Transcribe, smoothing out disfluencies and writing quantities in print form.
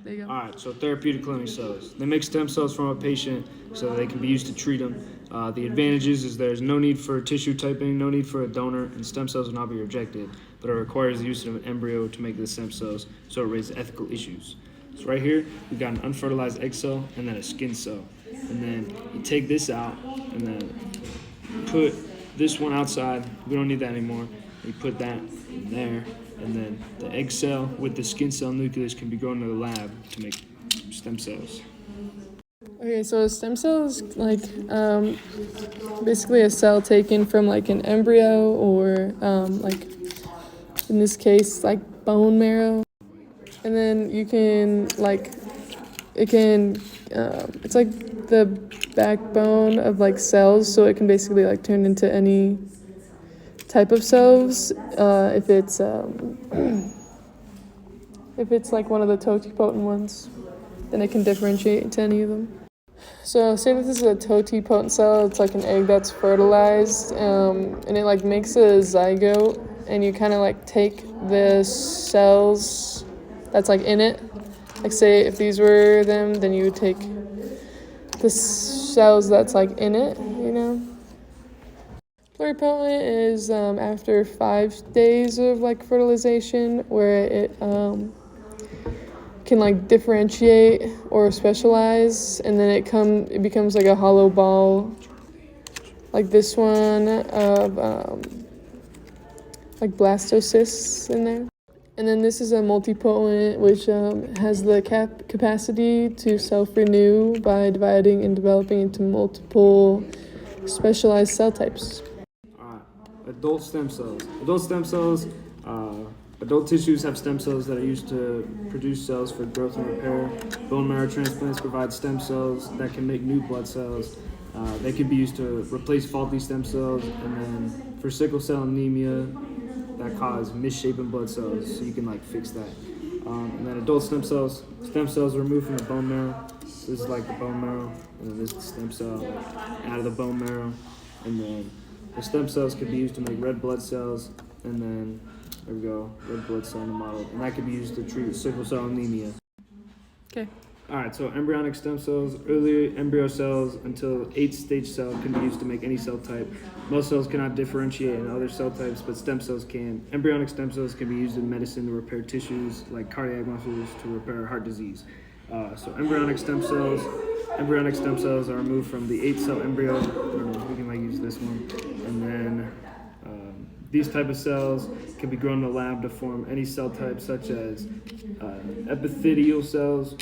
There you go. All right, so therapeutic cloning cells. They make stem cells from a patient so that they can be used to treat them. The advantages is there's no need for tissue typing, no need for a donor, and stem cells will not be rejected, but it requires the use of an embryo to make the stem cells, so it raises ethical issues. So right here, we've got an unfertilized egg cell and then a skin cell. And then you take this out and then put this one outside. We don't need that anymore. We put that in there, and then the egg cell with the skin cell nucleus can be grown in the lab to make stem cells. Okay, so a stem cell is like basically a cell taken from like an embryo or like in this case like bone marrow, and then you can like it can it's like the backbone of like cells, so it can basically like turn into any type of cells if it's if it's like one of the totipotent ones, then it can differentiate into any of them. So say that this is a totipotent cell. It's like an egg that's fertilized, and it like makes a zygote, and you kind of like take the cells that's like in it. Like say if these were them, then you would take the cells that's like in it, you know. Pluripotent is after 5 days of like fertilization, where it can like differentiate or specialize, and then it becomes like a hollow ball, like this one of like blastocysts in there. And then this is a multipotent, which has the capacity to self-renew by dividing and developing into multiple specialized cell types. Adult stem cells. Adult tissues have stem cells that are used to produce cells for growth and repair. Bone marrow transplants provide stem cells that can make new blood cells. They can be used to replace faulty stem cells, and then for sickle cell anemia that cause misshapen blood cells, so you can like fix that. And then adult stem cells are removed from the bone marrow. This is like the bone marrow, and then this is the stem cell like, out of the bone marrow, and then the stem cells can be used to make red blood cells, and then there we go, red blood cell in the model, and that can be used to treat sickle cell anemia. Okay. All right, so embryonic stem cells, early embryo cells until 8-stage cell can be used to make any cell type. Most cells cannot differentiate in other cell types, but stem cells can. Embryonic stem cells can be used in medicine to repair tissues like cardiac muscles to repair heart disease. So embryonic stem cells are removed from the 8-cell embryo. We can like use this one, and then these type of cells can be grown in the lab to form any cell type, such as epithelial cells,